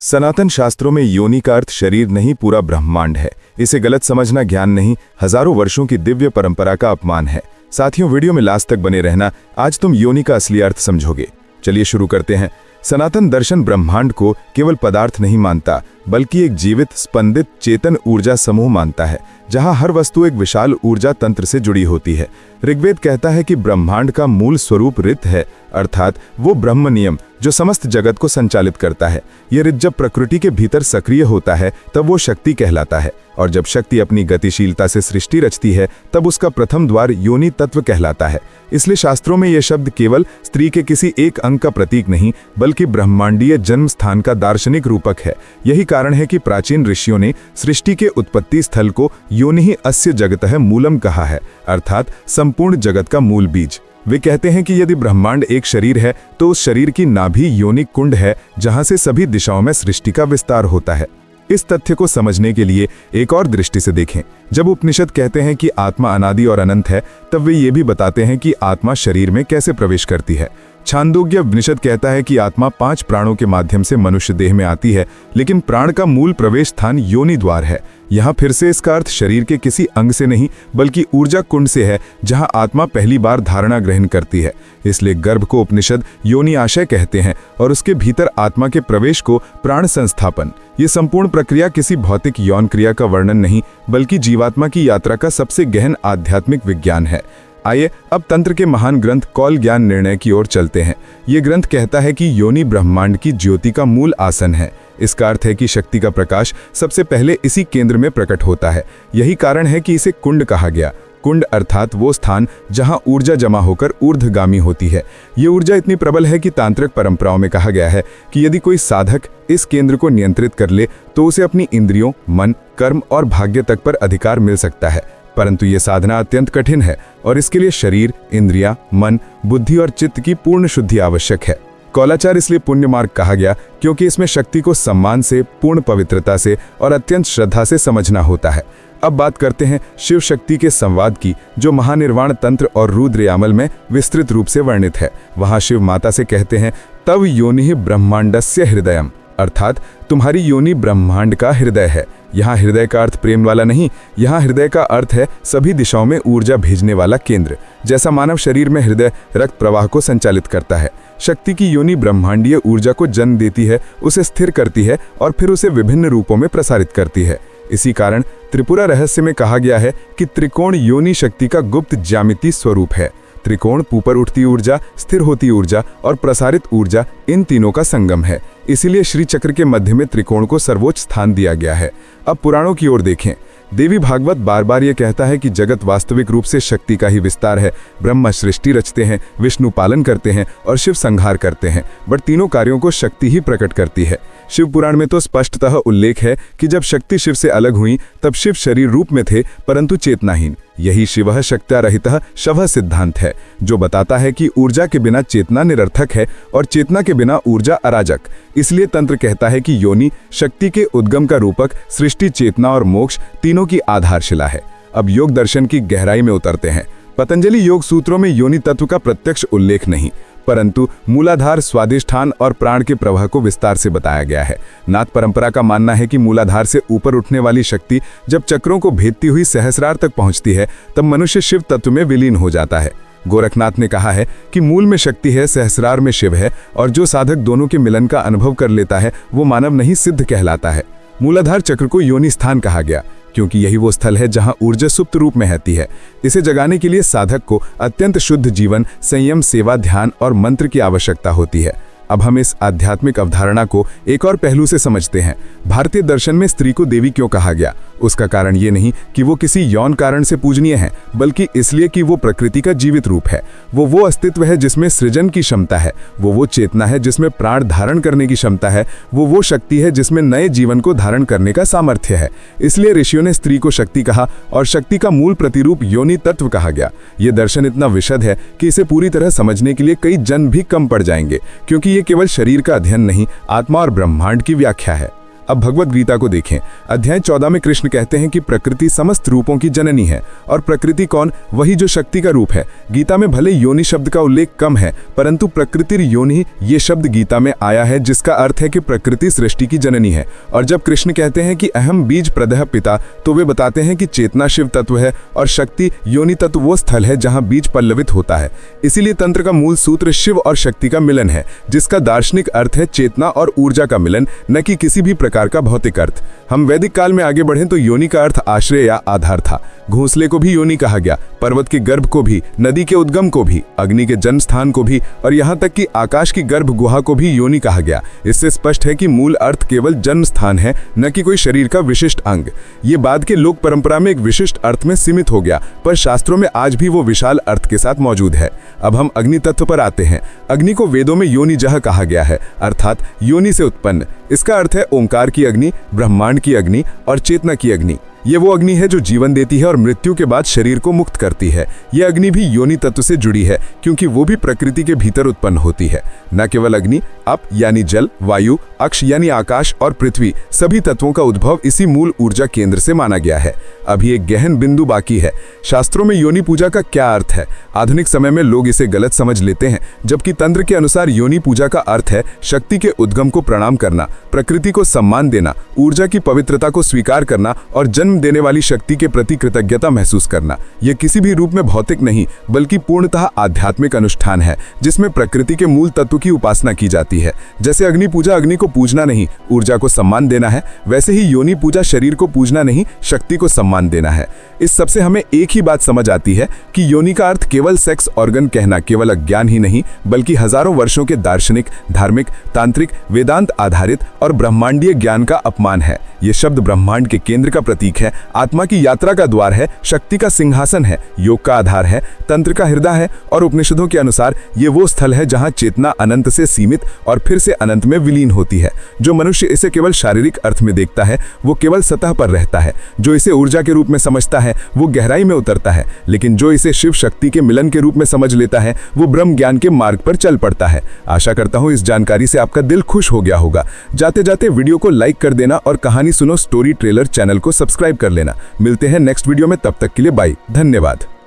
सनातन शास्त्रों में योनि का अर्थ शरीर नहीं, पूरा ब्रह्मांड है। इसे गलत समझना ज्ञान नहीं, हजारों वर्षों की दिव्य परंपरा का अपमान है। साथियों, वीडियो में लास्ट तक बने रहना, आज तुम योनि का असली अर्थ समझोगे। चलिए शुरू करते हैं। सनातन दर्शन ब्रह्मांड को केवल पदार्थ नहीं मानता, बल्कि एक जीवित, स्पंदित, चेतन ऊर्जा समूह मानता है, जहां हर वस्तु एक विशाल ऊर्जा तंत्र से जुड़ी होती है। ऋग्वेद कहता है कि ब्रह्मांड का मूल स्वरूप ऋत है, अर्थात वो ब्रह्म नियम जो समस्त जगत को संचालित करता है। यह ऋत जब प्रकृति के भीतर सक्रिय होता है तब वो शक्ति कहलाता है, और जब शक्ति अपनी गतिशीलता से सृष्टि रचती है तब उसका प्रथम द्वार योनि तत्व कहलाता है। इसलिए शास्त्रों में यह शब्द केवल स्त्री के किसी एक अंग का प्रतीक नहीं, बल्कि ब्रह्मांडीय जन्म स्थान का दार्शनिक रूपक है। यही कारण है कि प्राचीन ऋषियों ने सृष्टि के उत्पत्ति स्थल को योनिः अस्य जगतः मूलम कहा है, अर्थात संपूर्ण जगत का मूल बीज। वे कहते हैं कि यदि ब्रह्मांड एक शरीर है तो उस शरीर की नाभि योनि कुंड है, जहां से सभी दिशाओं में सृष्टि का विस्तार होता है। इस तथ्य को समझने के लिए एक और दृष्टि से देखें। जब उपनिषद कहते हैं कि आत्मा अनादि और अनंत है, तब वे ये भी बताते हैं कि आत्मा शरीर में कैसे प्रवेश करती है। छांदोग्य उपनिषद कहता है कि आत्मा 5 प्राणों के माध्यम से मनुष्य देह में आती है, लेकिन प्राण का मूल प्रवेश स्थान योनि द्वार है। यहाँ फिर से इसका अर्थ शरीर के किसी अंग से नहीं, बल्कि ऊर्जा कुंड से है, जहाँ आत्मा पहली बार धारणा ग्रहण करती है। इसलिए गर्भ को उपनिषद योनि आशय कहते हैं, और उसके भीतर आत्मा के प्रवेश को प्राण संस्थापन। ये संपूर्ण प्रक्रिया किसी भौतिक यौन क्रिया का वर्णन नहीं, बल्कि जीवात्मा की यात्रा का सबसे गहन आध्यात्मिक विज्ञान है। आइए अब तंत्र के महान ग्रंथ कौल ज्ञान निर्णय की ओर चलते हैं। ये ग्रंथ कहता है कि योनि ब्रह्मांड की ज्योति का मूल आसन है। इसका अर्थ है कि शक्ति का प्रकाश सबसे पहले इसी केंद्र में प्रकट होता है। यही कारण है कि इसे कुंड कहा गया। कुंड अर्थात वो स्थान जहां ऊर्जा जमा होकर ऊर्ध्वगामी होती है। ये ऊर्जा इतनी प्रबल है कि तांत्रिक परंपराओं में कहा गया है कि यदि कोई साधक इस केंद्र को नियंत्रित कर ले तो उसे अपनी इंद्रियों, मन, कर्म और भाग्य तक पर अधिकार मिल सकता है। परंतु ये साधना अत्यंत कठिन है, और इसके लिए शरीर, इंद्रियां, मन, बुद्धि और चित्त की पूर्ण शुद्धि आवश्यक है। कौलाचार इसलिए पुण्य मार्ग कहा गया, क्योंकि इसमें शक्ति को सम्मान से, पूर्ण पवित्रता से और अत्यंत श्रद्धा से समझना होता है। अब बात करते हैं शिव शक्ति के संवाद की, जो महानिर्वाण तंत्र और रुद्र यामल में विस्तृत रूप से वर्णित है। वहां शिव माता से कहते हैं, तव योनिः ब्रह्मांडस्य हृदयम, अर्थात तुम्हारी योनि ब्रह्मांड का हृदय है। यहाँ हृदय का अर्थ प्रेम वाला नहीं, यहाँ हृदय का अर्थ है सभी दिशाओं में ऊर्जा भेजने वाला केंद्र। जैसा मानव शरीर में हृदय रक्त प्रवाह को संचालित करता है, शक्ति की योनि ब्रह्मांडीय ऊर्जा को जन्म देती है, उसे स्थिर करती है और फिर उसे विभिन्न रूपों में प्रसारित करती है। इसी कारण त्रिपुरा रहस्य में कहा गया है कि त्रिकोण योनि शक्ति का गुप्त ज्यामिति स्वरूप है। त्रिकोण ऊपर उठती ऊर्जा, स्थिर होती ऊर्जा और प्रसारित ऊर्जा, इन तीनों का संगम है। इसीलिए श्री चक्र के मध्य में त्रिकोण को सर्वोच्च स्थान दिया गया है। अब पुराणों की ओर देखें। देवी भागवत बार बार ये कहता है कि जगत वास्तविक रूप से शक्ति का ही विस्तार है। ब्रह्मा सृष्टि रचते हैं, विष्णु पालन करते हैं और शिव संहार करते हैं, बट तीनों कार्यों को शक्ति ही प्रकट करती है। शिव पुराण में तो स्पष्टतः उल्लेख है कि जब शक्ति शिव से अलग हुई तब शिव शरीर रूप में थे, परंतु चेतनाहीन। यही शिवः शक्त्या रहितः शवः सिद्धांत है, जो बताता है कि ऊर्जा के बिना चेतना निरर्थक है और चेतना के बिना ऊर्जा अराजक। इसलिए तंत्र कहता है कि योनि शक्ति के उद्गम का रूपक, सृष्टि, चेतना और मोक्ष तीनों की आधारशिला है। अब योग दर्शन की गहराई में उतरते हैं। पतंजलि योग सूत्रों में योनि तत्व का प्रत्यक्ष उल्लेख नहीं, परंतु मूलाधार, स्वादिष्ठान और प्राण के प्रवाह को विस्तार से बताया गया है। नाथ परंपरा का मानना है कि मूलाधार से ऊपर उठने वाली शक्ति जब चक्रों को भेदती हुई सहस्रार तक पहुंचती है, तब मनुष्य शिव तत्व में विलीन हो जाता है। गोरखनाथ ने कहा है कि मूल में शक्ति है, सहस्रार में शिव है, और जो साधक दोनों के मिलन का अनुभव कर लेता है वो मानव नहीं, सिद्ध कहलाता है। मूलाधार चक्र को योनि स्थान कहा गया, क्योंकि यही वो स्थल है जहां ऊर्जा सुप्त रूप में रहती है। इसे जगाने के लिए साधक को अत्यंत शुद्ध जीवन, संयम, सेवा, ध्यान और मंत्र की आवश्यकता होती है। अब हम इस आध्यात्मिक अवधारणा को एक और पहलू से समझते हैं। भारतीय दर्शन में स्त्री को देवी क्यों कहा गया? उसका कारण ये नहीं कि वो किसी यौन कारण से पूजनीय है, बल्कि इसलिए कि वो प्रकृति का जीवित रूप है। वो अस्तित्व है जिसमें सृजन की क्षमता है, वो चेतना है जिसमें प्राण धारण करने की क्षमता है, वो शक्ति है जिसमें नए जीवन को धारण करने का सामर्थ्य है। इसलिए ऋषियों ने स्त्री को शक्ति कहा और शक्ति का मूल प्रतिरूप योनि तत्व कहा गया। ये दर्शन इतना विशद है कि इसे पूरी तरह समझने के लिए कई जन्म भी कम पड़ जाएंगे, क्योंकि ये केवल शरीर का अध्ययन नहीं, आत्मा और ब्रह्मांड की व्याख्या है। अब भगवत गीता को देखें। अध्याय 14 में कृष्ण कहते हैं कि प्रकृति समस्त रूपों की जननी है। और प्रकृति कौन? वही जो शक्ति का रूप है। गीता में भले योनि शब्द का उल्लेख कम है, परंतु प्रकृतिर योनि ये शब्द गीता में आया है, जिसका अर्थ है कि प्रकृति सृष्टि की जननी है। और जब कृष्ण कहते हैं कि अहम बीज प्रदह पिता, तो वे बताते हैं कि चेतना शिव तत्व है और शक्ति योनि तत्व वो स्थल है जहां बीज पल्लवित होता है। इसीलिए तंत्र का मूल सूत्र शिव और शक्ति का मिलन है, जिसका दार्शनिक अर्थ है चेतना और ऊर्जा का मिलन, न कि किसी भी प्रकार का भौतिक अर्थ। हम वैदिक काल में आगे बढ़ें तो योनि का अर्थ आश्रय या आधार था। घोंसले को भी योनि कहा गया, पर्वत के गर्भ को भी, नदी के उद्गम को भी, अग्नि के जन्म स्थान को भी, और यहाँ तक कि आकाश की गर्भ गुहा को भी योनि कहा गया। इससे स्पष्ट है कि मूल अर्थ केवल जन्म स्थान है, न कि कोई शरीर का विशिष्ट अंग। ये बाद के लोक परंपरा में एक विशिष्ट अर्थ में सीमित हो गया, पर शास्त्रों में आज भी वो विशाल अर्थ के साथ मौजूद है। अब हम अग्नि तत्व पर आते हैं। अग्नि को वेदों में योनिजह कहा गया है, अर्थात योनि से उत्पन्न। इसका अर्थ है ओंकार की अग्नि, ब्रह्मांड की अग्नि और चेतना की अग्नि। ये वो अग्नि है जो जीवन देती है और मृत्यु के बाद शरीर को मुक्त करती है। यह अग्नि भी योनि तत्व से जुड़ी है, क्योंकि वो भी प्रकृति के भीतर उत्पन्न होती है। न केवल अग्नि, अप यानी जल, वायु, अक्ष यानी आकाश और पृथ्वी, सभी तत्वों का उद्भव इसी मूल ऊर्जा केंद्र से माना गया है। अभी एक गहन बिंदु बाकी है। शास्त्रों में योनि पूजा का क्या अर्थ है? आधुनिक समय में लोग इसे गलत समझ लेते हैं, जबकि तंत्र के अनुसार योनि पूजा का अर्थ है शक्ति के उद्गम को प्रणाम करना, प्रकृति को सम्मान देना, ऊर्जा की पवित्रता को स्वीकार करना और जन्म देने वाली शक्ति के प्रति कृतज्ञता महसूस करना। यह किसी भी रूप में भौतिक नहीं, बल्कि पूर्णतः आध्यात्मिक अनुष्ठान है, जिसमें प्रकृति के मूल तत्व की उपासना की जाती है। जैसे अग्नि पूजा अग्नि को पूजना नहीं, ऊर्जा को सम्मान देना है, वैसे ही योनि पूजा शरीर को पूजना नहीं, शक्ति को सम्मान देना है। इस सबसे हमें एक ही बात समझ आती है कि योनि का अर्थ केवल सेक्स ऑर्गन कहना केवल अज्ञान ही नहीं, बल्कि हजारों वर्षों के दार्शनिक, धार्मिक, तांत्रिक, वेदांत आधारित और ब्रह्मांडीय ज्ञान का अपमान है। ये शब्द ब्रह्मांड के केंद्र का प्रतीक है, आत्मा की यात्रा का द्वार है, शक्ति का सिंहासन है, योग का आधार है, तंत्र का हृदय है और उपनिषदों के अनुसार ये वो स्थल है जहां चेतना अनंत से सीमित और फिर से अनंत में विलीन होती है। जो मनुष्य इसे केवल शारीरिक अर्थ में देखता है, वो केवल सतह पर रहता है। जो इसे ऊर्जा के रूप में समझता है, वो गहराई में उतरता है, लेकिन जो इसे शिव शक्ति के मिलन के रूप में समझ लेता है, वो ब्रह्म ज्ञान के मार्ग पर चल पड़ता है। आशा करता हूँ इस जानकारी से आपका दिल खुश हो गया होगा। जाते जाते वीडियो को लाइक कर देना और कहानी सुनो स्टोरी ट्रेलर चैनल को सब्सक्राइब कर लेना। मिलते हैं नेक्स्ट वीडियो में, तब तक के लिए बाय, धन्यवाद।